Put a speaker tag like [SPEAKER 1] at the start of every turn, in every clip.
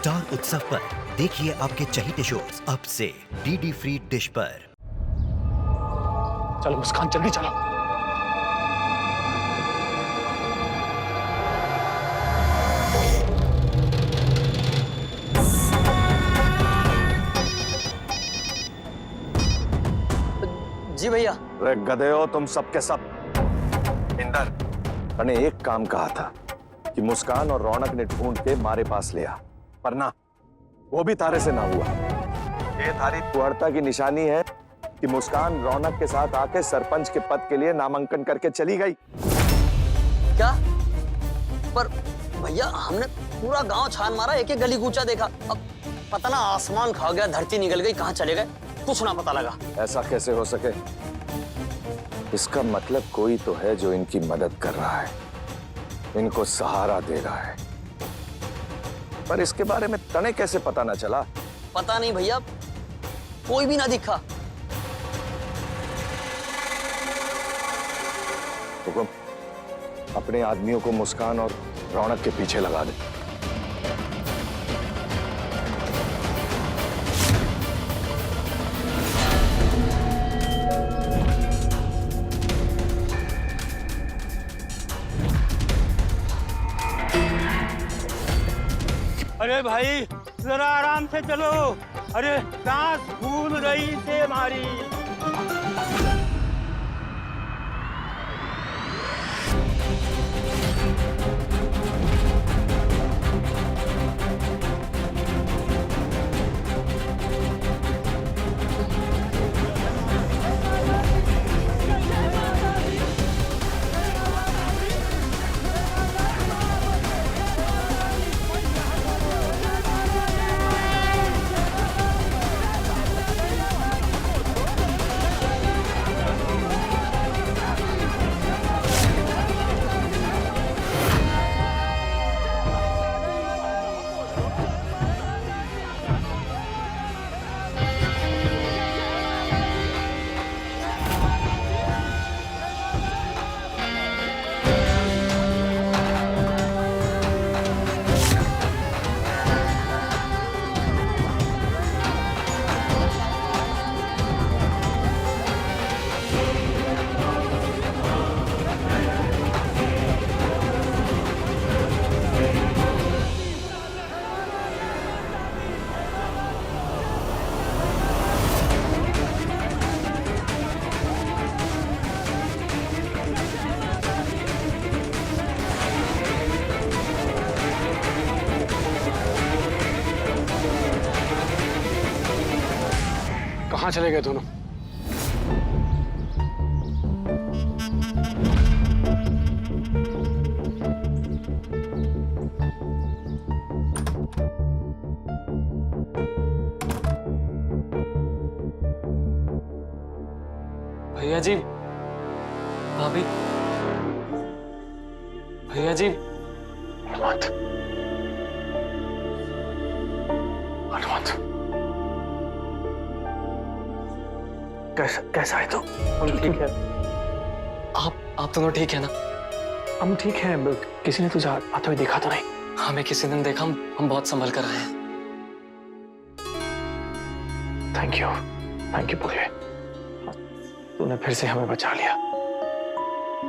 [SPEAKER 1] Star उत्सव पर देखिए आपके चहीते शोज अब से डीडी फ्री डिश पर।
[SPEAKER 2] चलो मुस्कान, जल्दी चलो।
[SPEAKER 3] जी भैया।
[SPEAKER 4] अरे गधे हो तुम सबके सब। इंदर, मैंने एक काम कहा था कि मुस्कान और रौनक ने ढूंढ के मारे पास लिया, पर ना, वो भी तारे से ना हुआ। ये थारी कुहड़ता की निशानी है कि मुस्कान रौनक के साथ आके सरपंच के पद के लिए नामांकन करके चली गई।
[SPEAKER 3] क्या? पर भैया हमने पूरा गांव छान मारा, एक एक गली कूचा देखा, अब पता ना आसमान खा गया, धरती निकल गई, कहाँ चले गए कुछ ना पता लगा।
[SPEAKER 4] ऐसा कैसे हो सके? इसका मतलब कोई तो है जो इनकी मदद कर रहा है, इनको सहारा दे रहा है, पर इसके बारे में तने कैसे पता ना चला?
[SPEAKER 3] पता नहीं भैया, कोई भी ना दिखा।
[SPEAKER 4] हुकुम, अपने आदमियों को मुस्कान और रौनक के पीछे लगा दे।
[SPEAKER 2] अरे भाई जरा आराम से चलो, अरे सांस फूल रही से हमारी। कहाँ चले गए दोनों?
[SPEAKER 5] भैया जी, भाभी, भैया जी।
[SPEAKER 2] हनुमंत, हनुमंत, कैसा है तो?
[SPEAKER 5] हम ठीक है। आप दोनों ठीक है ना?
[SPEAKER 2] हम ठीक हैं। किसी ने तुझे आते हुए देखा तो नहीं?
[SPEAKER 5] हमें किसी ने देखा, हम बहुत संभल कर आए हैं।
[SPEAKER 2] थैंक यू पुलिया, तूने फिर से हमें बचा लिया।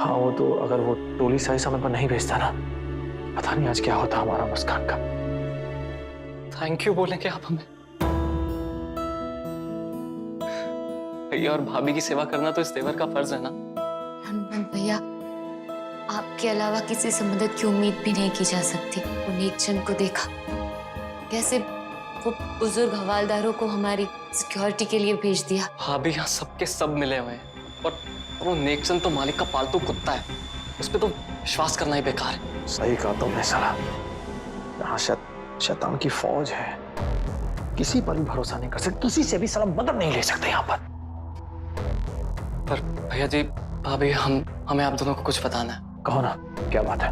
[SPEAKER 2] हाँ, वो तो अगर वो टोली सही समय पर नहीं भेजता ना, पता नहीं आज क्या होता हमारा मुस्कान का।
[SPEAKER 5] थैंक यू बोलेंगे आप हमें? भैया और भाभी की सेवा करना तो इस देवर का फर्ज है ना।
[SPEAKER 6] हनुमंत भैया, आपके अलावा किसी से मदद की उम्मीद भी नहीं की जा सकती। उन एक जन को देखा, कैसे वो बुजुर्ग हवालदारों को हमारी सिक्योरिटी के लिए भेज दिया।
[SPEAKER 5] भाभी यहाँ सबके सब मिले हुए हैं, और वो नेकचंद तो मालिक का पालतू कुत्ता है, उस पर तो विश्वास करना ही बेकार है।
[SPEAKER 2] सही कहा तुमने साला, यहाँ शैतान की फौज है, किसी पर भी भरोसा नहीं कर सकते, किसी से भी साला मदद नहीं ले सकते यहाँ पर।
[SPEAKER 5] पर भैया जी, भाभी, हमें आप दोनों को कुछ बताना है।
[SPEAKER 2] कहो ना, क्या बात है?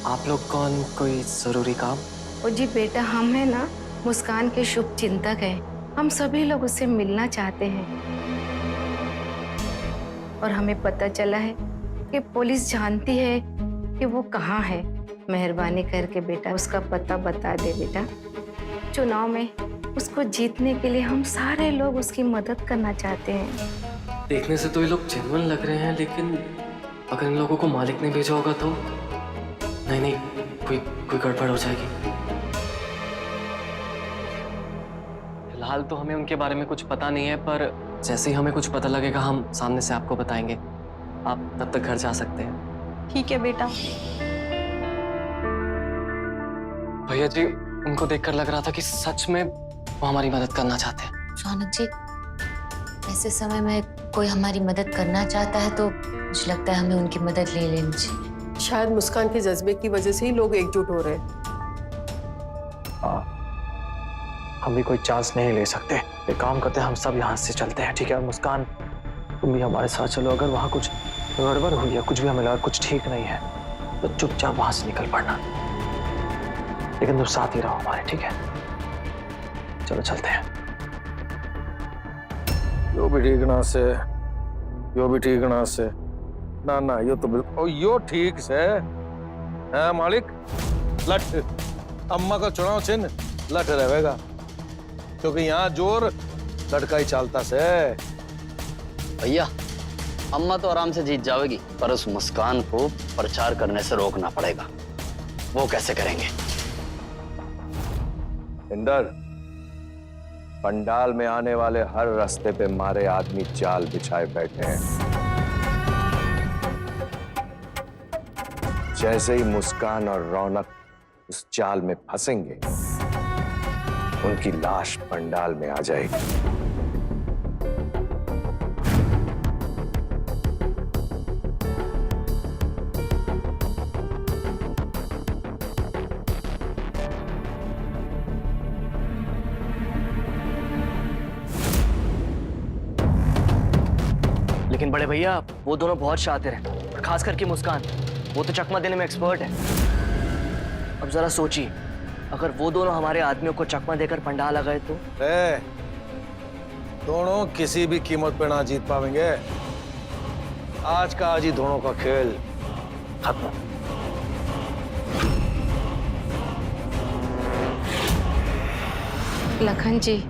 [SPEAKER 5] आप लोग कौन, कोई जरूरी काम?
[SPEAKER 7] ओ जी बेटा, हम है ना मुस्कान के शुभ चिंतक हैं। हम सभी लोग उससे मिलना चाहते हैं और हमें पता चला है कि पुलिस जानती है कि वो कहाँ है। मेहरबानी करके बेटा उसका पता बता दे बेटा। चुनाव में उसको जीतने के लिए हम सारे लोग उसकी मदद करना चाहते हैं।
[SPEAKER 5] देखने से तो ये लोग जेन्युइन लग रहे हैं, लेकिन अगर इन लोगों को मालिक ने भेजा होगा तो नहीं नहीं, कोई गड़बड़ हो जाएगी। फिलहाल तो हमें उनके बारे में कुछ पता नहीं है, पर जैसे ही हमें कुछ पता लगेगा हम सामने से आपको बताएंगे। आप तब तक घर जा सकते हैं।
[SPEAKER 8] ठीक है बेटा।
[SPEAKER 5] भैया जी, उनको देखकर लग रहा था कि सच में वो हमारी मदद करना चाहते हैं।
[SPEAKER 6] रौनक जी, ऐसे समय में कोई हमारी मदद करना चाहता है तो मुझे लगता है हमें उनकी मदद ले लेनी चाहिए।
[SPEAKER 8] शायद मुस्कान के जज्बे की वजह से ही लोग एकजुट हो रहे हैं।
[SPEAKER 2] हम भी कोई चांस नहीं ले सकते। एक काम करते हैं, हम सब यहाँ से चलते हैं, ठीक है? मुस्कान, तुम भी हमारे साथ चलो। अगर वहाँ कुछ गड़बड़ हुई है, कुछ भी हमें लगा कुछ ठीक नहीं है, तो चुपचाप वहां से निकल पड़ना, लेकिन तुम साथ ही रहो हमारे, ठीक है? चलो चलते हैं।
[SPEAKER 4] यो भी ठीक ना से, यो भी ठीक ना से, ना ना यो तो बिल्कुल यो ठीक से है। मालिक लठ अम्मा का चुनाव चिन्ह लठ रहेगा, क्योंकि यहाँ जोर लड़का ही चलता से।
[SPEAKER 3] भैया, अम्मा तो आराम से जीत जाएगी, पर उस मुस्कान को प्रचार करने से रोकना पड़ेगा। वो कैसे करेंगे?
[SPEAKER 4] इंदर, पंडाल में आने वाले हर रास्ते पे मारे आदमी जाल बिछाए बैठे हैं। जैसे ही मुस्कान और रौनक उस जाल में फंसेंगे, उनकी लाश पंडाल में आ जाएगी।
[SPEAKER 9] लेकिन बड़े भैया, वो दोनों बहुत शातिर हैं, और खास करके मुस्कान, वो तो चकमा देने में एक्सपर्ट है। अब जरा सोचिए, अगर वो दोनों हमारे आदमियों को चकमा देकर पंडाल आ गए तो?
[SPEAKER 4] दोनों किसी भी कीमत पे ना जीत पाएंगे। आज का आज ही दोनों का खेल खत्म।
[SPEAKER 7] लखन जी,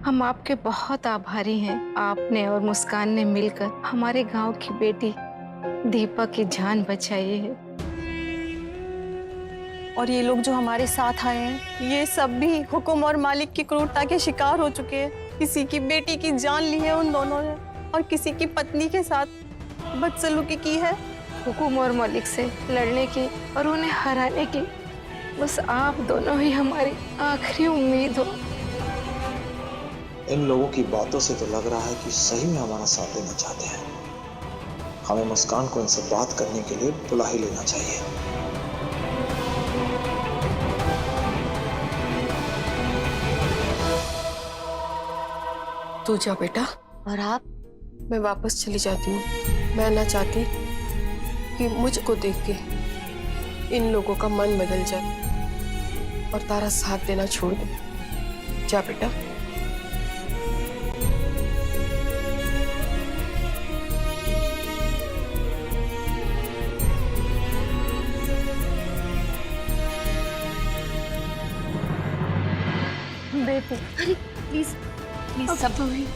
[SPEAKER 7] हम आपके बहुत आभारी हैं। आपने और मुस्कान ने मिलकर हमारे गांव की बेटी दीपा की जान बचाई है।
[SPEAKER 8] और ये लोग जो हमारे साथ आए हैं, ये सब भी हुक्म और मालिक की क्रूरता के शिकार हो चुके हैं। किसी की बेटी की जान ली है उन दोनों ने, और किसी की पत्नी के साथ बदसलूकी की है।
[SPEAKER 7] हुकुम और मलिक से लड़ने की और उन्हें हराने की बस आप दोनों ही हमारी आखिरी उम्मीद हो।
[SPEAKER 10] इन लोगों की बातों से तो लग रहा है कि सही में हमारा साथ देना चाहते हैं। हमें मुस्कान को इनसे बात करने के लिए बुला ही लेना चाहिए।
[SPEAKER 8] तू जा बेटा।
[SPEAKER 6] और आप?
[SPEAKER 8] मैं वापस चली जाती हूँ। मैं ना चाहती कि मुझको देख के इन लोगों का मन बदल जाए और तारा साथ देना छोड़ दे। जा बेटा।
[SPEAKER 7] बेटी,
[SPEAKER 6] अरे प्लीज प्लीज, सब
[SPEAKER 7] तुम्हें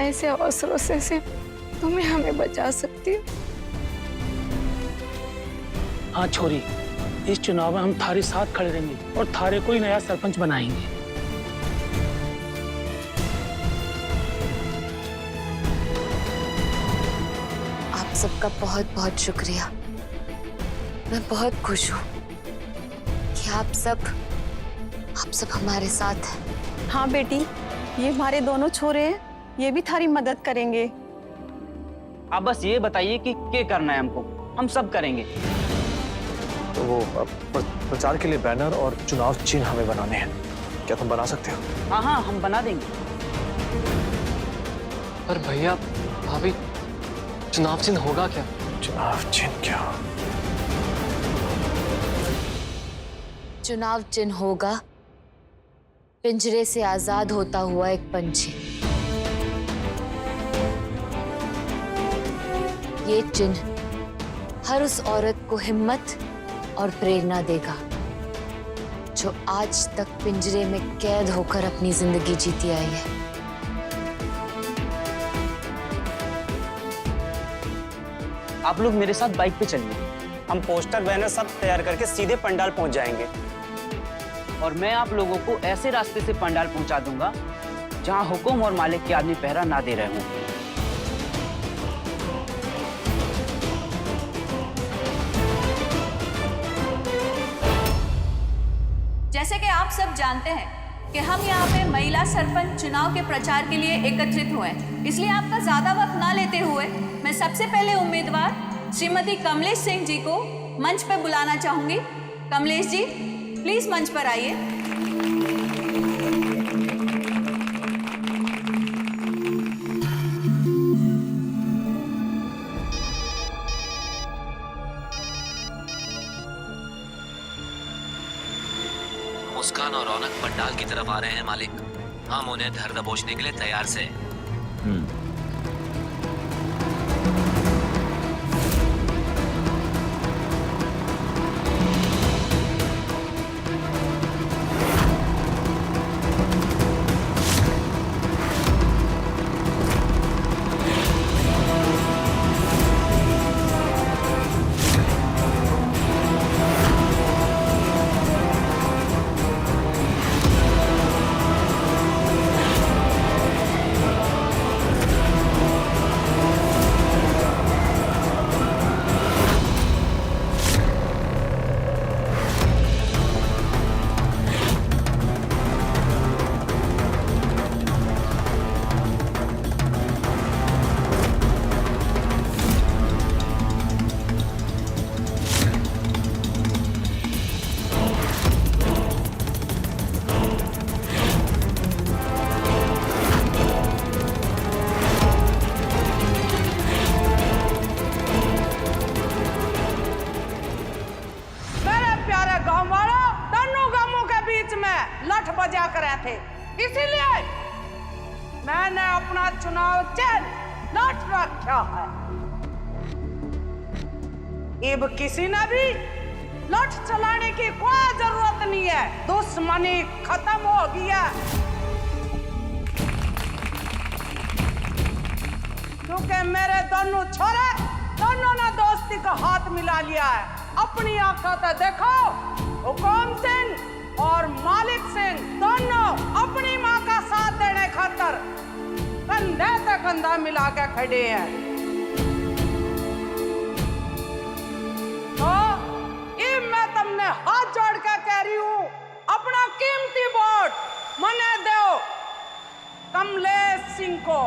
[SPEAKER 7] ऐसे अवसरों से सिर्फ तुम्हें हमें बचा सकती हो।
[SPEAKER 11] हाँ छोरी, इस चुनाव में हम थारे साथ खड़े रहेंगे और थारे को ही नया सरपंच बनाएंगे।
[SPEAKER 6] आप सबका बहुत बहुत शुक्रिया। मैं बहुत खुश हूँ कि आप सब हमारे साथ हैं।
[SPEAKER 8] हाँ बेटी, ये हमारे दोनों छोरे हैं, ये भी थारी मदद करेंगे।
[SPEAKER 9] आप बस ये बताइए कि क्या करना है हमको, हम सब करेंगे।
[SPEAKER 2] तो वो प्रचार के लिए बैनर और चुनाव चिन्ह हमें बनाने हैं। क्या तुम बना सकते हो?
[SPEAKER 9] हाँ हाँ, हम बना देंगे।
[SPEAKER 5] पर भैया भाभी, चुनाव चिन्ह होगा क्या?
[SPEAKER 2] चुनाव चिन्ह क्या?
[SPEAKER 6] चुनाव चिन्ह होगा पिंजरे से आजाद होता हुआ एक पंछी। ये चिन्ह हर उस औरत को हिम्मत और प्रेरणा देगा जो आज तक पिंजरे में कैद होकर अपनी जिंदगी जीती आई है।
[SPEAKER 12] आप लोग मेरे साथ बाइक पे चलिए। हम पोस्टर बैनर सब तैयार करके सीधे पंडाल पहुंच जाएंगे।
[SPEAKER 13] और मैं आप लोगों को ऐसे रास्ते से पंडाल पहुंचा दूंगा जहां हुकुम और मालिक के आदमी पहरा ना दे रहे हों।
[SPEAKER 14] जैसे कि आप सब जानते हैं कि हम यहाँ पे महिला सरपंच चुनाव के प्रचार के लिए एकत्रित हुए हैं, इसलिए आपका ज्यादा वक्त ना लेते हुए मैं सबसे पहले उम्मीदवार श्रीमती कमलेश सिंह जी को मंच पर बुलाना चाहूंगी। कमलेश जी प्लीज मंच पर आइए।
[SPEAKER 15] मुस्कान और रौनक पंडाल की तरफ आ रहे हैं मालिक। हम उन्हें धर दबोचने के लिए तैयार से।
[SPEAKER 16] बजा कर थे, इसीलिए मैंने अपना चुनाव चिन्ह लठ रखा है। अब किसी ने भी लठ चलाने की कोई जरूरत नहीं है, दुश्मनी खत्म हो गया। क्योंकि मेरे दोनों छोरे दोनों ने दोस्ती का हाथ मिला लिया है। अपनी आंखों से देखो, हुकुम सिंह और मालिक सिंह दोनों अपनी मां का साथ देने खातर कंधे से कंधा मिला के खड़े हैं। तो ये मैं तुमने हाथ जोड़ के कह रही हूं, अपना कीमती वोट मने दो कमलेश सिंह को।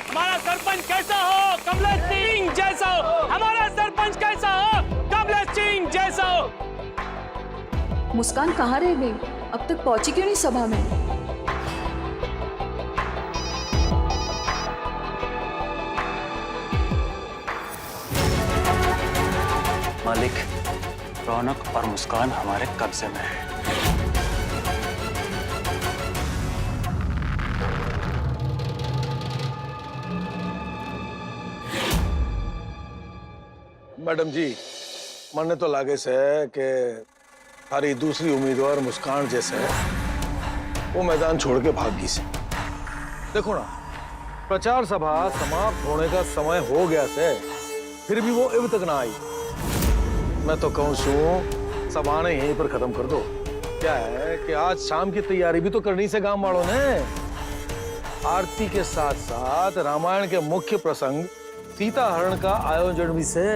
[SPEAKER 11] हमारा सरपंच कैसा हो? कमलेश सिंह जैसा हो। हमारा सरपंच कैसा हो? कमलेश सिंह जैसा हो।
[SPEAKER 14] मुस्कान कहाँ रह गई? अब तक पहुंची क्यों नहीं सभा में?
[SPEAKER 12] मालिक, रौनक और मुस्कान हमारे कब्जे में है।
[SPEAKER 4] मैडम जी, मन तो लागे से कि हमारी दूसरी उम्मीदवार मुस्कान जैसे वो मैदान छोड़ के भागी से। देखो ना, प्रचार सभा समाप्त होने का समय हो गया से, फिर भी वो अब तक ना आई। मैं तो कहूँ सू सभा ने यहीं पर खत्म कर दो। क्या है कि आज शाम की तैयारी भी तो करनी से गांव वालों ने। आरती के साथ साथ रामायण के मुख्य प्रसंग सीता हरण का आयोजन भी से।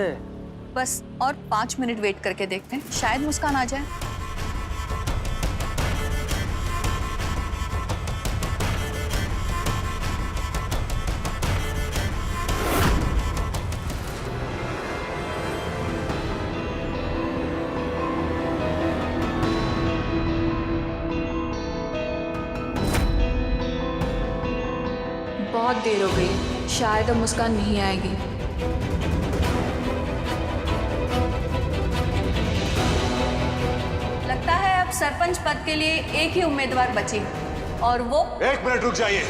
[SPEAKER 14] बस और 5 मिनट वेट करके देखते हैं, शायद मुस्कान आ जाए। बहुत देर हो गई, शायद अब मुस्कान नहीं आएगी। लगता है अब सरपंच पद के लिए एक ही उम्मीदवार बची, और वो।
[SPEAKER 17] 1 मिनट रुक जाइए।